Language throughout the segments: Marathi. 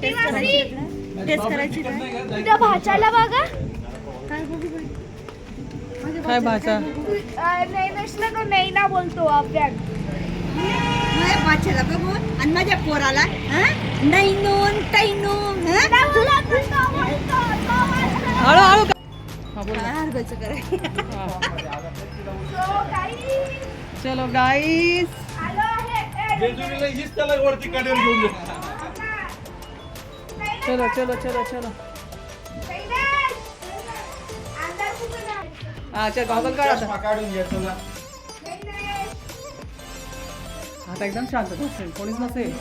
टेस्ट करायची तुझ्या भाच्याला बघा. काय भाचा नाही नसलं तो नाही ना बोलतो आपल्या. माझ्या बाच्याला बघू आणि माझ्या पोराला नाही नोन काही नोन हळूहळू चलो गाईस. चलो चलो चलो चलो. अच्छा गॉगल काढ आता. आता एकदम शांत बसेल, कोणीच नसेल.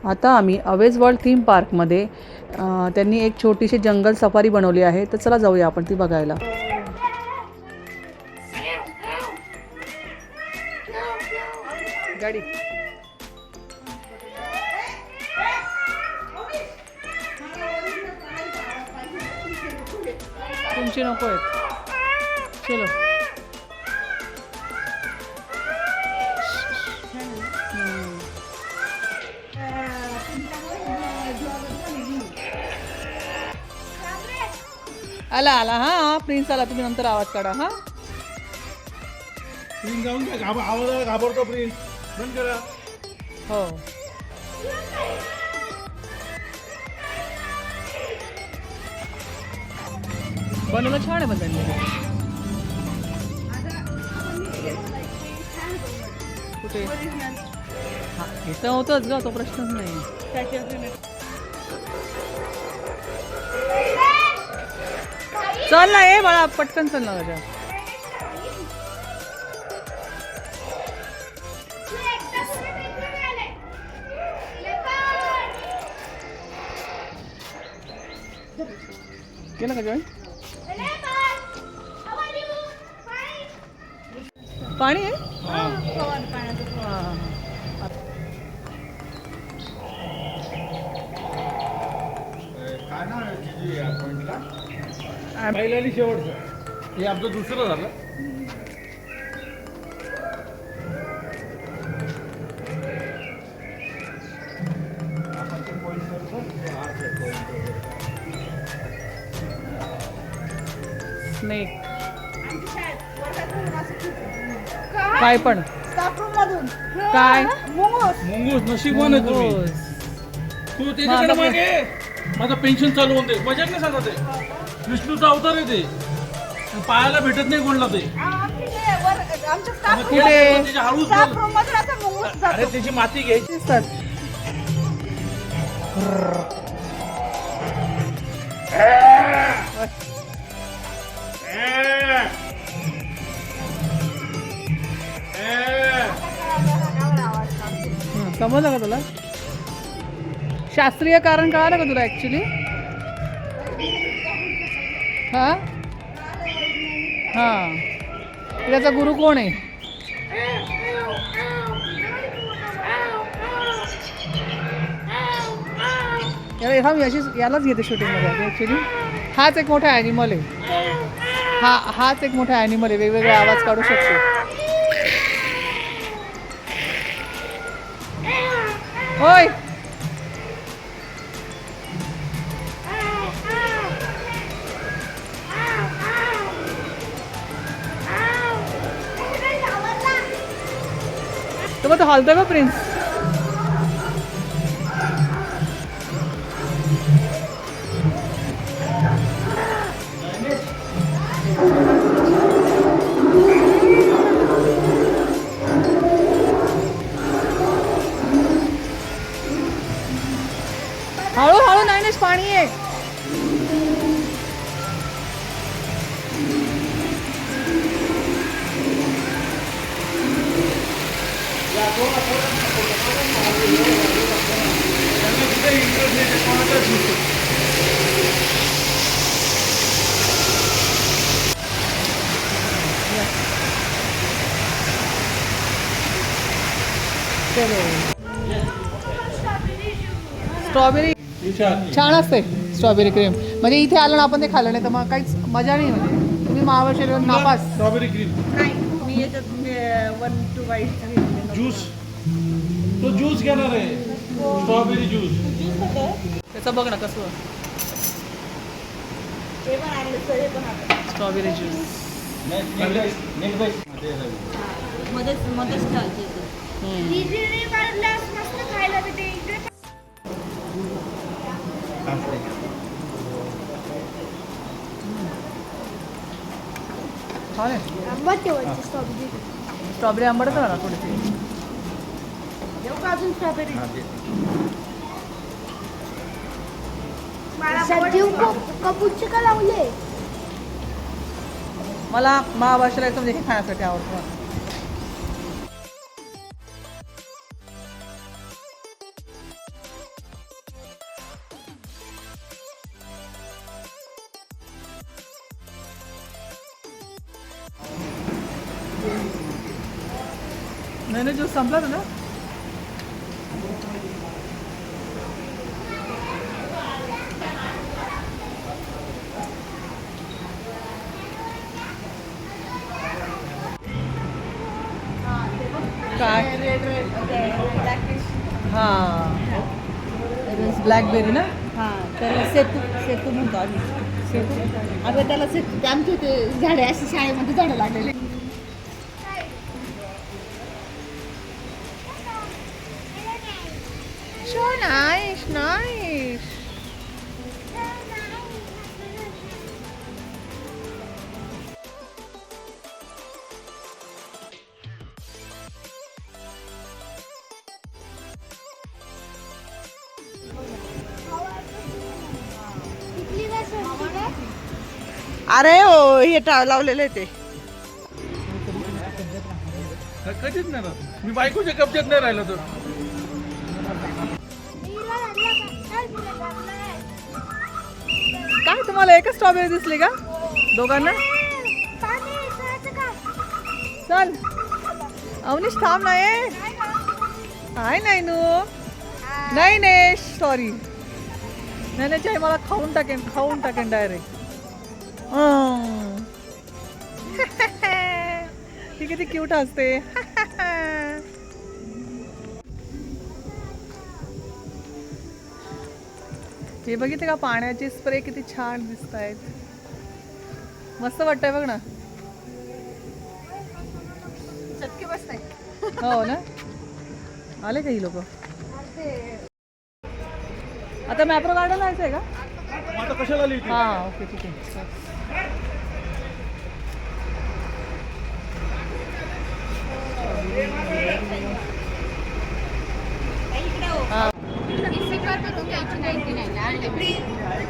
आता आम्ही अवेज वर्ल्ड थीम पार्कमध्ये त्यांनी एक छोटीशी जंगल सफारी बनवली आहे, तर चला जाऊया आपण ती बघायला. गाडी तुमची नको आहेत. चलो आला आला. हा प्रिन्स आला. तुम्ही नंतर आवाज काढा. हा प्रिन्स जाऊन आवाजाला घाबरतो प्रिन्स. बंद करा. हो बनवलं छान आहे. बनवलं कुठे हा इथं होतंच ग, तो प्रश्नच नाही. चल ना ये बाळा, पटकन चल ना राजा. केलं का जेवण? पाणी आहे. काय ना पहिल्या आणि शेवटचं हे आमचं दुसरं झालं. स्नेक काय पण काय मुंगूस नशीबवान आहे तुम्ही. तू त्याच्याकडे मागे माझं पेन्शन चालू होऊन दे. मजाक नाही सांगत ते. विष्णूचा अवतार आहे ते. पायाला भेटत नाही कोणला ते. हळूच अरे त्याची माती घ्यायची दिसतात. समजलं का तुला? शास्त्रीय कारण कळालं का तुला ऍक्च्युली? हा हा त्याचा गुरु कोण आहे? यालाच घेते शूटिंगमध्ये ॲक्च्युली. हाच एक मोठा ॲनिमल आहे. हाच एक मोठा ॲनिमल आहे. वेगवेगळे आवाज काढू शकतो. होय तर मग तो हलतोय का प्रिन्स? हळूहळू नाही पाणी आहे. चलो स्ट्रॉबेरी छान असते स्ट्रॉबेरी क्रीम. म्हणजे इथे आलं ना आपण ते खाल्लं नाही तर मग काहीच मजा नाही. म्हणजे तुम्ही महाबळेश्वर नापास. स्ट्रॉबेरी क्रीम नाही मी याच्यात 1 2 बाईट ज्यूस. तो ज्यूस घेणार आहे, स्ट्रॉबेरी ज्यूस. त्याचं बघ ना कसं हे पण आणलं सर हे पण आणलं. Strawberry juice. मध्येच मध्येच ठेवायचे ते. दीदीने वाढल्यास मस्त खायला भेटते इकडे. छान आहे. आंबट ठेवायची स्ट्रॉबेरी. स्ट्रॉबेरी आंबट करा ना थोडीशी. देऊ का अजून स्ट्रॉबेरी? देऊ कपूरचे का लावले? मला महाबळेश्वर म्हणजे हे खाण्यासाठी आवडतं. नाही ज्यूस संपला तुझा. काय हां ब्लॅकबेरी ना. हां त्याला सेतू सेतू म्हणतो आम्ही. सेतू अगं त्याला सेतू ते आमचे ते झाडे अशी शाळेमध्ये झाडं लागलेले. So nice, nice. अरे हो हे लावलेलं आहे ते. कधीच नाही राहत. मी बायकोच्या कब्जात नाही राहिलो तर. काय तुम्हाला एकच स्ट्रॉबेरी दिसली का दोघांना? चल अवनीश थांब ना. हाय नाही नू. नाही नाही सॉरी. नाही आई मला खाऊन टाकेन डायरेक्ट. ती किती क्यूट असते. हे बघितले का पाण्याचे स्प्रे किती छान दिसत आहेत. मस्त वाटतंय बघ ना. चटके बसताय. हो ना. आले का ही लोक. आता मॅप्रो गार्डन जायचंय का? आता कशाला आली इथे? हां ओके ठीक आहे.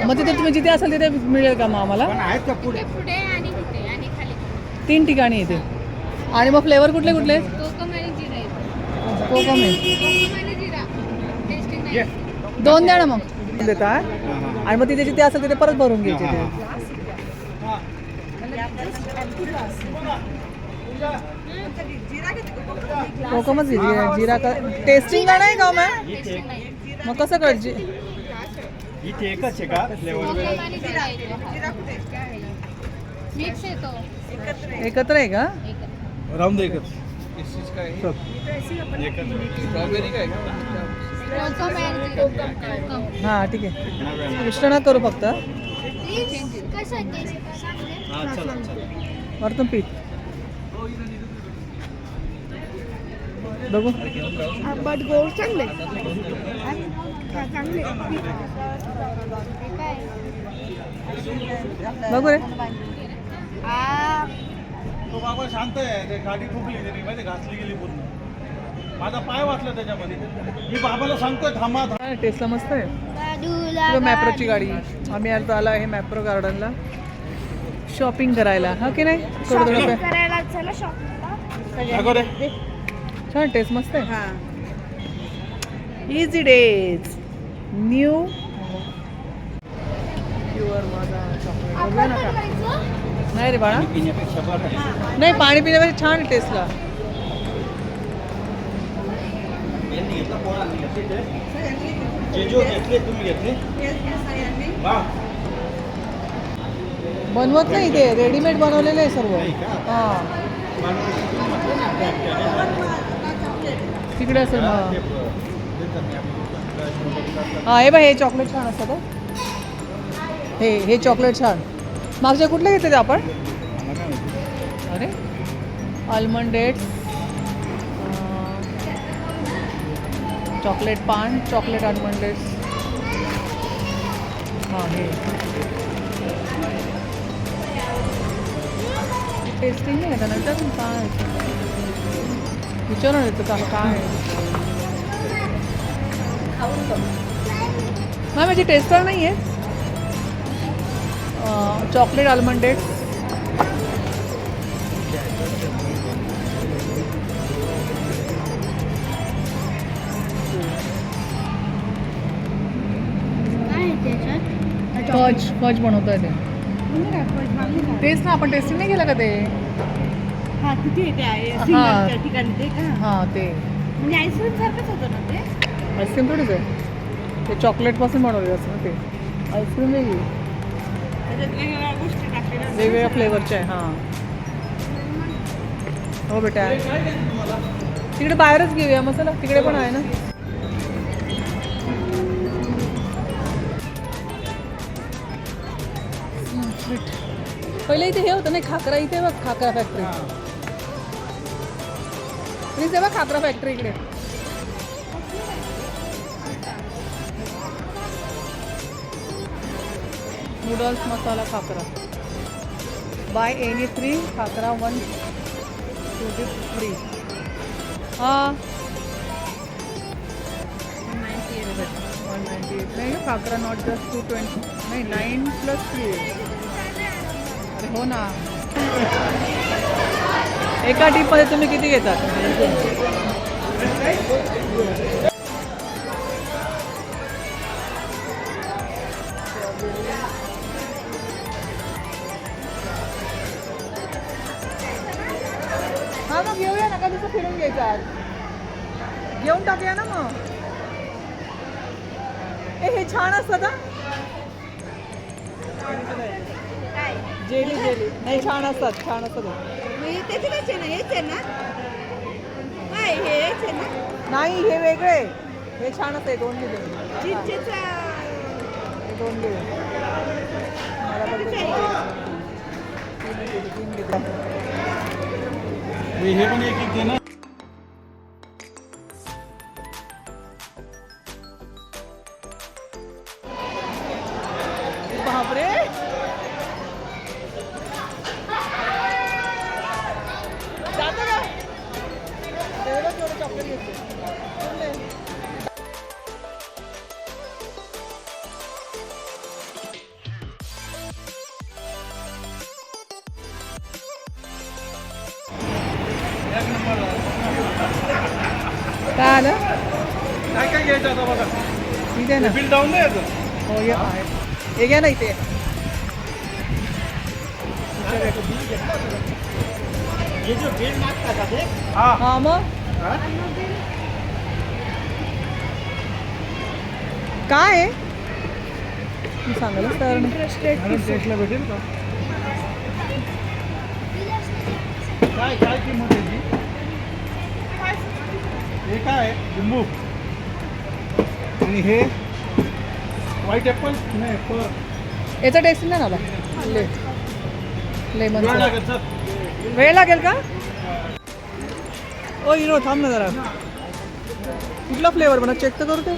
मग तिथे तुम्ही जिथे असाल तिथे मिळेल का मग आम्हाला? पुढे आणि तिथे आणि खाली 3 ठिकाणी इथे. आणि मग फ्लेवर कुठले कुठले? कोकम आणि जिरा येतो. कोकम आहे. कोकम आणि जिरा टेस्टिंग नाही. 2 द्या ना मग. देता आणि मग तिथे जिथे असेल तिथे परत भरून घ्यायचे ते. कोकमच जिरा का टेस्टिंग का नाही का मग कसं करजी? इथे एकच आहे का फ्लेवर? कोकम आणि जिरा येतो. मिक्स येतो. एकत्र आहे का? राहून दे एकच. स्ट्रॉबेरी काय? कोकम आणि कोकम. हां ठीक आहे. मिश्रण करू फक्त. हां चला चला. वरतून पीठ बघू. आंबट गोड चांगले. चांगले बघू रे. तो बाबा शांत आहे. ते गाडी ठोकली तरी माहिती घासली गेली पूर्ण. माझा पाय वाचला त्याच्यामध्ये. मी बाबाला सांगतोय थांबा. टेस्टला मस्त आहे. मॅप्रोची गाडी. आम्ही आता आलो आहे मॅप्रो गार्डनला शॉपिंग करायला. हा की नाही? थोडं थोडं करायला चला शॉपिंगला. अगं रे. छान टेस्ट मस्त आहे. हां इझी डेज न्यू प्युअर माझा चॉकलेट. बघूया ना का. नाही रे बाळा. पिण्यापेक्षा बरं आहे. नाही पाणी पिण्यापेक्षा छान टेस्टला. जे जो घेतले तुम्ही घेतले वा बनवत नाही ते रेडीमेड बनवलेलं आहे सर्व नाही का? हां तिकडे असेल मग हां हे बाय हे चॉकलेट छान असतं का हे चॉकलेट छान मागच्या कुठले घेतले ते आपण अरे आल्मंड डेट्स चॉकलेट पान चॉकलेट आल्मंड डेट्स हां हे टेस्टिंग नाही आहे नंतर पण काय विचारून येतं का काय नाही माझी टेस्टर नाही आहे चॉकलेट आल्मंड डेट्स फज बनवता येते तेच ना आपण टेस्टिंग नाही केलं का ते हा तिथे ते आहे हा. सिंगलच्या ठिकाणी ते का हां ते म्हणजे आईस्क्रीम सारखंच होतं ना ते आईस्क्रीम थोडीच आहे ते चॉकलेटपासून बनवलेलं असतं ना ते आईस्क्रीम वेगळी त्याच्यात वेगवेगळ्या गोष्टी टाकलेल्या असतात. वेगवेगळ्या फ्लेवरचे आहे हां हो बेटा तिकडे बाहेरच घेऊया मसाला तिकडे पण आहे ना स्वीट पहिले इथे हे होतं नाही खाकरा इथे बघ खाकरा फॅक्टरी इथे बघ खाकरा फॅक्टरी इकडे noodles masala khakhra buy any 3 khakhra 1 free हां 198 नाही खाकरा नॉट जस्ट 220 नाही 9+3 अरे हो ना एका टीपमध्ये तुम्ही किती घेतात हा मग घेऊया नका तसं फिरून घ्यायचं आज घेऊन टाकूया ना मग हे छान असतं का जेली जेली नाही छान असतात त्याच्यातच आहे ना हेच आहे ना काय हेच आहे ना नाही हे वेगळे हे छान असते 2 दिले चिंचेचा हे 2 दिले मला पण 3 दिले हे पण एक दे ना बापरे जातो का तेवढं चॉकलेट घेते काय आलं काय काय घ्यायचं आता बघा ठीक आहे ना बिल डाऊन नाही याचं हो ये आहे हे घ्या ना इथे हे जो बिल मागता का ते हा हा मग काय आहे मी सांगायलाच तयार नाही टेस्टला भेटेल का काय काय किंमत आहे ती हे काय आहे लिंबू आणि हे व्हाईट ॲपल नाही पर याचा टेस्ट नाही ना लेमन वेळ लागेल सर वेळ लागेल का ओ हिरो थांब ना जरा कुठला फ्लेवर म्हणा चेक तर करू ते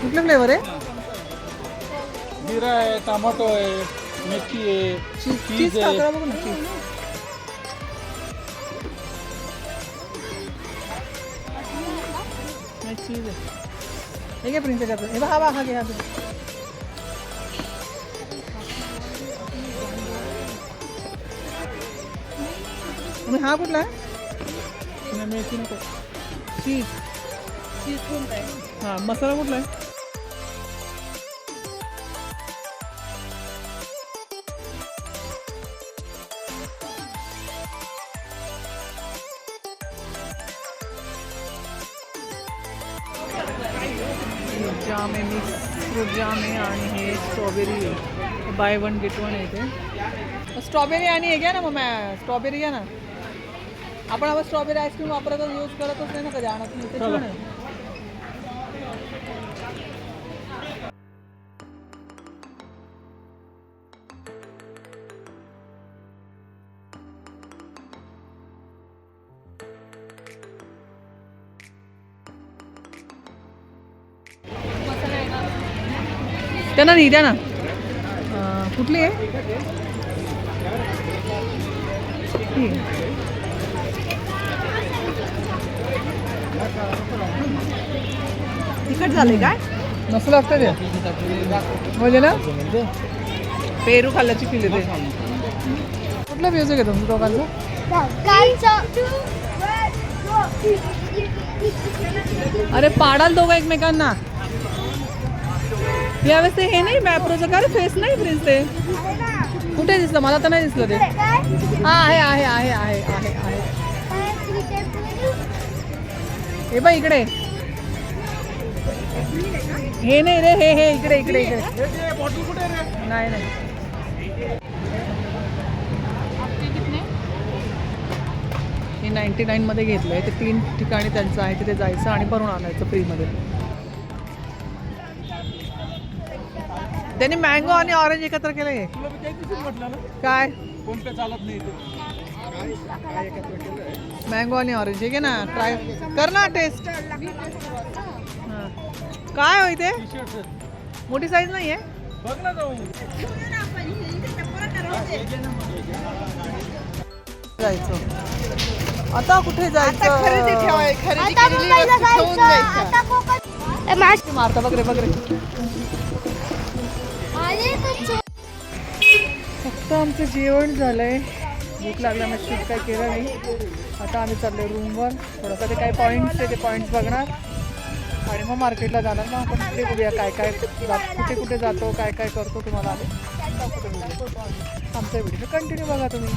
कुठला फ्लेवर आहे जिरा आहे टमाटो आहे मेथी आहे चीज चीज आहे टाकरा बघू ना चीज चीज आहे हे घे प्रिन्सेस आपलं हे बघ हा घे हा घे आणि हा कुठला आहे नाही, मेथी नको चीज चीज कोणता आहे हां मसाला कुठला आहे फ्रूट जाम आहे, मिक्स फ्रूट जाम आहे आणि हे स्ट्रॉबेरी आहे. बाय वन गेट वन आहे इथे. स्ट्रॉबेरी आणि हे घ्या ना मग, स्ट्रॉबेरी घ्या ना. आपण आता स्ट्रॉबेरी आईस्क्रीम वापरतच यूज करतच नाही ना कधी, आणत नाही ते छान आहे. त्यांना नाही द्या ना. कुठली आहे ही? तिखट झाले काय? मस्त लागतं ते म्हणजे ना, पेरू खाल्ल्याची फील येते. कुठलं म्युझिक आहे तुमचं दोघांचं? अरे पाडाल दोघं एकमेकांना. यावेळेस ते हे नाही मॅप्रोचं का रे, फेस नाही प्रिन्स ते कुठे दिसलं? मला तर नाही दिसलं ते. हा आहे आहे आहे आहे आहे आहे. हे बघ इकडे, हे नाही रे, हे हे इकडे इकडे इकडे. नाही नाही, हे 99 मध्ये घेतलंय. ते 3 ठिकाणी त्यांचं आहे, तिथे जायचं आणि भरून आणायचं फ्रीमध्ये. त्यांनी मँगो आणि ऑरेंज एकत्र केलंय. काय कोणतं चालत नाही मँगो आणि ऑरेंज हे घे ना, ट्राय कर ना टेस्ट. काय होई ते? मोठी साईज नाही आहे. बघ ना जाऊ. जायचं आता कुठे जायचं? खरेदी केलेली वस्तू ठेवून जायचं. मारता बघ रे बघ रे. फक्त आमचं जेवण झालंय, भूक लागल्यामुळे शूट काय केलं नाही. आता आम्ही चाललो रूमवर. थोडंसं ते काही पॉईंट्स आहे, ते पॉईंट्स बघणार आणि मग मार्केटला जाणार. मग आपण तिकडे बघूया काय काय कुठे कुठे जातो, काय काय करतो. तुम्हाला आम्ही आमचा व्हिडिओ कंटिन्यू बघा तुम्ही.